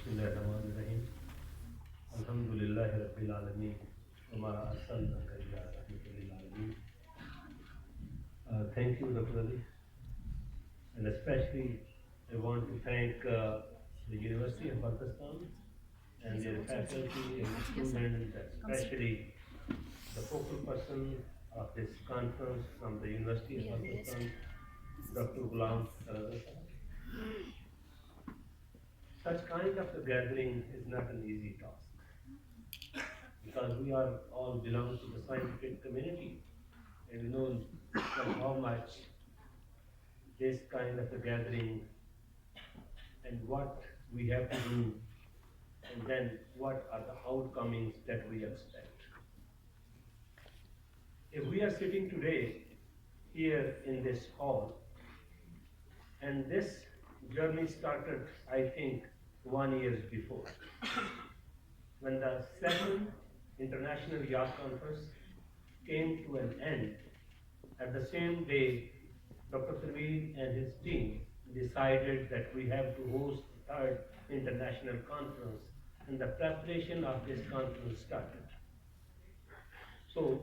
बिस्मिल्लाहिर्रहमानिर्रहीम अल्हम्दुलिल्लाहि रब्बिल आलमीन वमा अर्सलनाका इल्ला रहमतल लिल आलमीन. Thank you, Dr. Ali, and especially I want to thank the University of Pakistan and their faculty and students, especially the focal person of this conference from the University of Pakistan, Dr. Ghulam Skardu. Such kind of a gathering is not an easy task because we are all belong to the scientific community and we know how much this kind of a gathering and what we have to do and then what are the outcomes that we expect. If we are sitting today here in this hall and this journey started, I think, 1 year before when the second International Yalk Conference came to an end. At the same day, Dr. Sameer and his team decided that we have to host the third international conference, and the preparation of this conference started. So,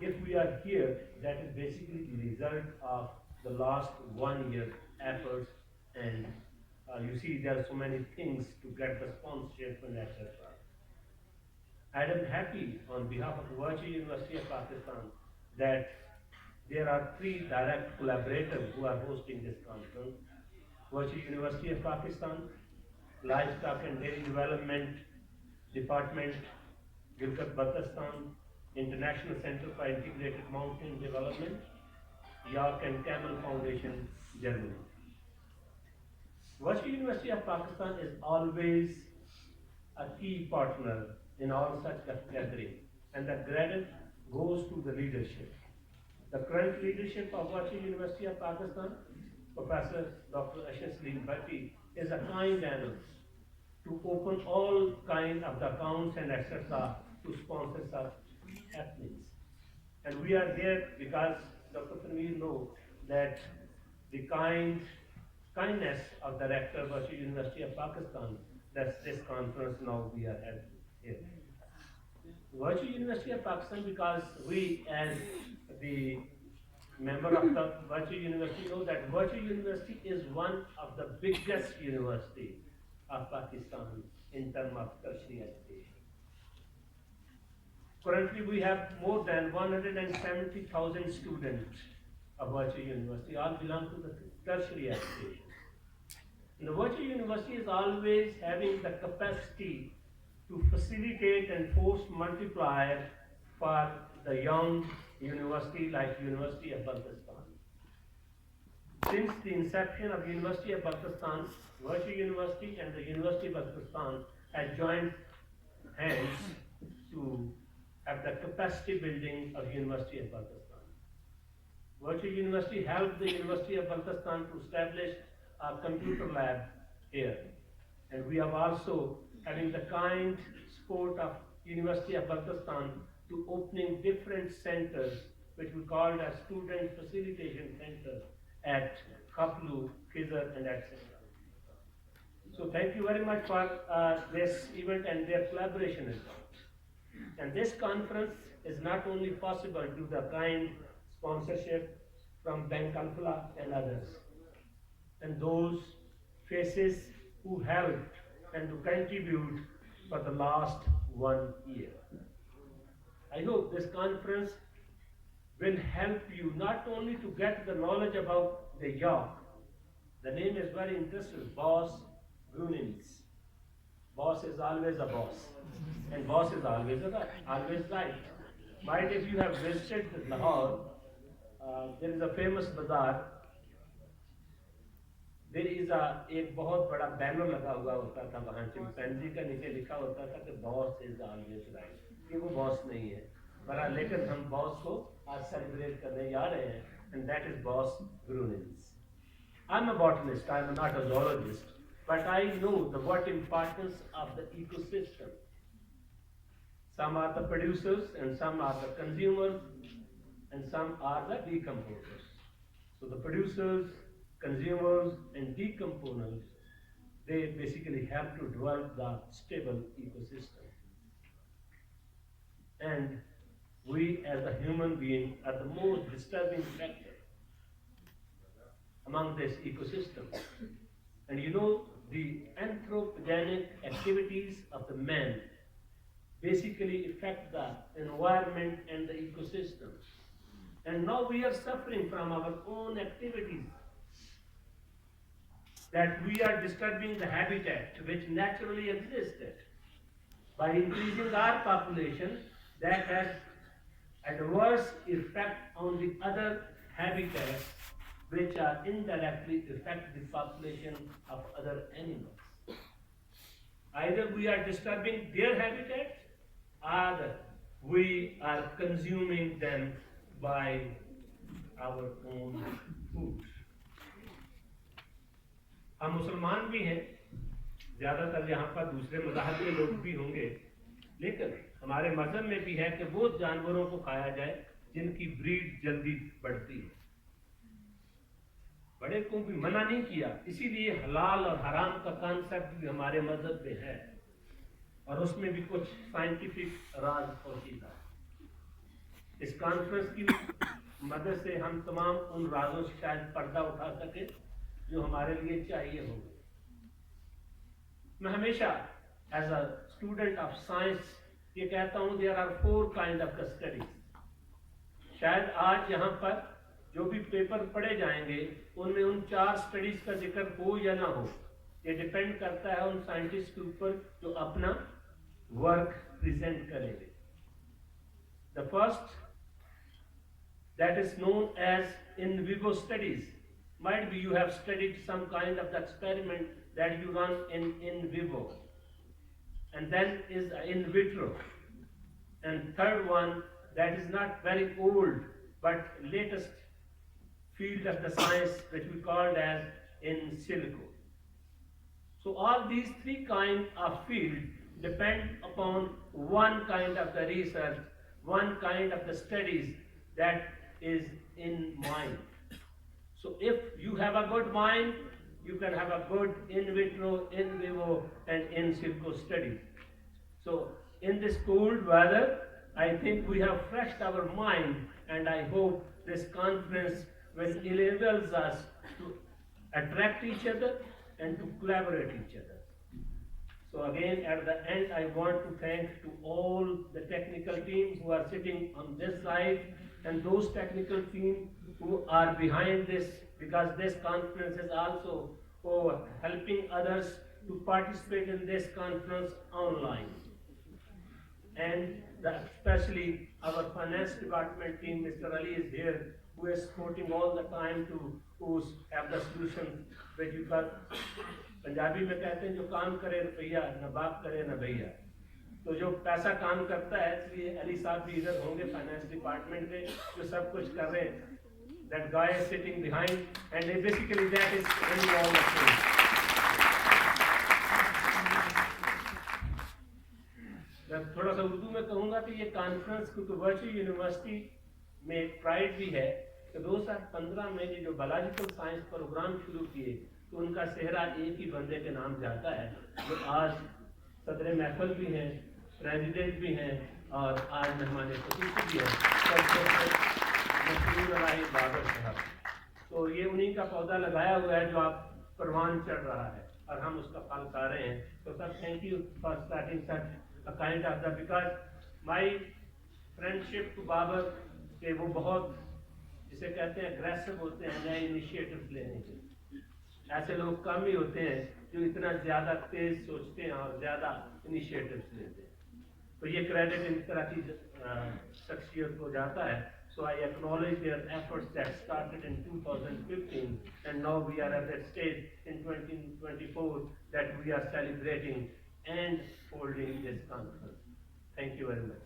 if we are here, that is basically the result of the last 1 year efforts, and you see there are so many things to get the sponsorship and etc. I am happy on behalf of the Virtual University of Pakistan that there are three direct collaborators who are hosting this conference. Virtual University of Pakistan, Livestock and Dairy Development Department, Gilgit Baltistan, International Center for Integrated Mountain Development, Yalk and Camel Foundation, Germany. Virtual University of Pakistan is always a key partner in all such gathering, and the credit goes to the leadership. The current leadership of Virtual University of Pakistan, Professor Dr. Ashasleen Bhatti, is a kind enough to open all kind of the accounts and etc. to sponsor such happenings. And we are here because Dr. Sameer knows that the kindness of the Rector of Virtual University of Pakistan, that's this conference now we are having here. Virtual University of Pakistan, because we as the member of the Virtual University know that Virtual University is one of the biggest university of Pakistan in terms of tertiary education. Currently we have more than 170,000 students of Virtual University, all belong to the tertiary education. And the Virtual University is always having the capacity to facilitate and force multiplier for the young university like University of Baltistan. Since the inception of University of Baltistan, Virtual University and the University of Baltistan have joined hands to have the capacity building of University of Baltistan. Virtual University helped the University of Baltistan to establish a computer lab here. And we have also having the kind support of University of Baltistan to opening different centers, which we called as student facilitation center at Khaplu, Khizar, and etc. So thank you very much for this event and their collaboration as well. And this conference is not only possible due to the kind sponsorship from Bank Alfala and others, and those faces who helped and to contribute for the last 1 year. I hope this conference will help you not only to get the knowledge about the Yalk. The name is very interesting, Boss Brunins. Boss is always a boss, and boss is always right. Might if you have visited Lahore, there is a famous bazaar. There is एक बहुत बड़ा banner लगा हुआ होता था वहाँ chimpanzee का नीचे लिखा होता था कि बॉस इज ऑलवेज राइट. ये वो बॉस नहीं है, पर लेकिन हम बॉस को आज सेलिब्रेट करने जा रहे हैं, and that is Boss Brunins. I'm a botanist, I'm not a zoologist, but I know the what importance of the ecosystem. Some are the producers, and some are the consumers, and some are the decomposers. So the producers, consumers, and decomposers, they basically help to develop the stable ecosystem. And we as a human being are the most disturbing factor among this ecosystem. And you know, the anthropogenic activities of the man basically affect the environment and the ecosystem. And now we are suffering from our own activities, that we are disturbing the habitat which naturally existed. By increasing our population, that has adverse effect on the other habitats which are indirectly affect the population of other animals. Either we are disturbing their habitat, or we are consuming them by our own food. हम मुसलमान भी हैं, ज़्यादातर यहाँ पर दूसरे मज़हब के लोग भी होंगे, लेकिन हमारे मज़हब में भी है कि वो जानवरों को खाया जाए जिनकी ब्रीड जल्दी बढ़ती है। बड़े को भी मना नहीं किया, इसीलिए हलाल और हराम का कॉन्सेप्ट भी हमारे मज़हब में है, और उसमें भी कुछ साइंटिफिक राज पोशीदा है। इस कॉन्फ्रेंस की मदद से हम तमाम उन राजों से शायद पर्दा उठा सके जो हमारे लिए चाहिए होंगे। मैं हमेशा as a student of science ये कहता हूँ, there are 4 kind of studies. शायद आज यहाँ पर जो भी पेपर पढ़े जाएंगे उनमें उन 4 स्टडीज का जिक्र हो या ना हो, ये डिपेंड करता है उन साइंटिस्ट के ऊपर जो अपना वर्क प्रेजेंट करेंगे। The first that is known as in vivo studies. Might be you have studied some kind of the experiment that you run in vivo. And then is in vitro. And third one that is not very old but latest field of the science which we called as in silico. So all these 3 kinds of field depend upon one kind of the research, one kind of the studies that is in mind. So if you have a good mind, you can have a good in vitro, in vivo and in silico study. So in this cold weather, I think we have freshed our mind, and I hope this conference will enable us to attract each other and to collaborate each other. So again, at the end, I want to thank to all the technical teams who are sitting on this side, and those technical teams who are behind this, because this conference is also helping others to participate in this conference online. And especially our finance department team, Mr. Ali is here, who is supporting all the time to have the solution, which you got. Punjabi में कहते हैं जो काम करे रुपया, न बाप करे न भैया। तो जो पैसा काम करता है, इसलिए अली साहब भी इधर होंगे फाइनेंस डिपार्टमेंट के, जो सब कुछ कर रहे हैं। That guy is sitting behind, and basically that is doing all the things. मैं थोड़ा सा उर्दू में कहूँगा कि ये कॉन्फ्रेंस क्योंकि वर्चुअल यूनिवर्सिटी में एक प्राइड भी है कि 2015 में ये जो बायोलॉजिकल साइंस प्रोग्राम शुरू किए, तो उनका सेहरा एक ही बंदे के नाम जाता है, जो आज सदर महफिल भी हैं, प्रेसिडेंट भी हैं, और आज मेहमान खुसूसी भी हैं, बाबर साहब। तो ये उन्हीं का पौधा लगाया हुआ है जो आप परवान चढ़ रहा है, और हम उसका फल खा रहे हैं। तो sir, thank you for starting such a kind of the, because my friendship to Babar के वो बहुत, जिसे कहते हैं अग्रेसिव होते हैं नए इनिशिएटिव लेने के। ऐसे लोग कम ही होते हैं जो इतना ज़्यादा तेज सोचते हैं और ज़्यादा इनिशिएटिव्स लेते हैं। तो ये क्रेडिट इन तरह की शख्सियत को जाता है। So I acknowledge their efforts that started in 2015, and now we are at that stage in 2024 that we are celebrating and holding this conference. Thank you very much.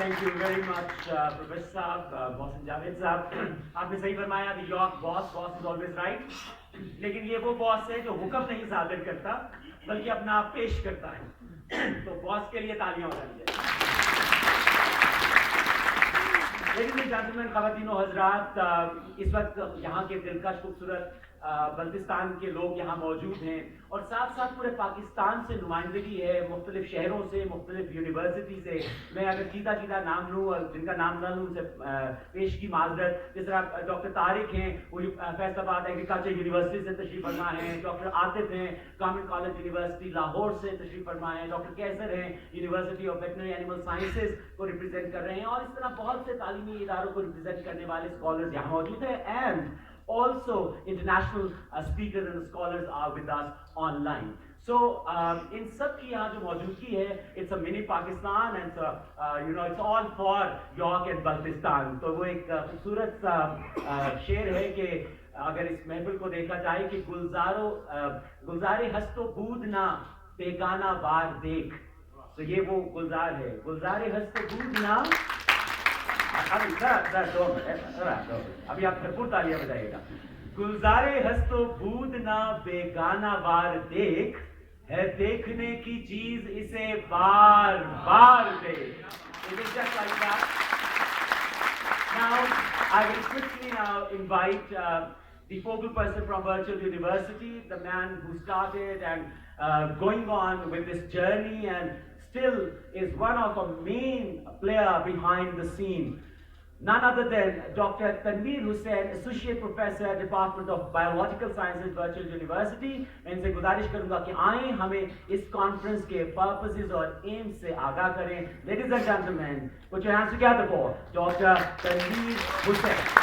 Thank you very much, Professor Saab, Boss and Javed Saab. आपने सही फरमाया कि Yalk boss is always right. लेकिन ये वो boss है जो हुक्म नहीं सादर करता, बल्कि अपना आप पेश करता है। तो बॉस के लिए तालियां हो जाएंगे। Ladies and gentlemen, ख़वातीन और हज़रात, इस वक्त यहाँ के दिलकश खूबसूरत بلتستان کے لوگ یہاں موجود ہیں اور ساتھ ساتھ پورے پاکستان سے نمائندگی ہے, مختلف شہروں سے, مختلف یونیورسٹی سے. میں اگر چیتا چیتا نام لوں اور جن کا نام نہ لوں ان سے پیش کی معذرت. جس طرح ڈاکٹر طارق ہیں, وہ فیصل آباد ایگریکلچر یونیورسٹی سے تشریف فرما ہیں. ڈاکٹر عاطف ہیں, گورنمنٹ کالج یونیورسٹی لاہور سے تشریف فرما ہیں. ڈاکٹر کیسر ہیں, university of veterinary animal sciences کو ریپرزینٹ کر رہے ہیں. اور اس طرح بہت سے تعلیمی اداروں کو ریپرزینٹ کرنے والے اسکالرز یہاں موجود ہیں. And also international speakers and scholars are with us online. So in سب کی یہاں جو موجودگی ہے, it's a mini Pakistan and you know it's all for Yalk and Baltistan. تو وہ ایک خوبصورت سا شعر ہے کہ اگر اس محفل کو دیکھا جائے کہ گلزار ہست و بود نہ بیگانہ وار دیکھ. تو یہ وہ گلزار ہے, گلزار ہست و بود نہ. ابھی آپ بھرپور تالیاں بجائیے گا. گلزار ہست و بود نہ بیگانہ وار دیکھ, ہے دیکھنے کی چیز اسے بار بار دیکھ. It is just like that. Now, I will quickly invite the focal person from Virtual University, the man who started and going on with this journey and still is one of a main player behind the scene. None other than Dr. Tanveer Hussain, Associate Professor, Department of Biological Sciences, Virtual University. میں ان سے گزارش کروں گا کہ آئیں ہمیں اس conference کے purposes اور Ms سے آگاہ کریں. Ladies and gentlemen, put your hands together for Dr. Tanveer Hussain.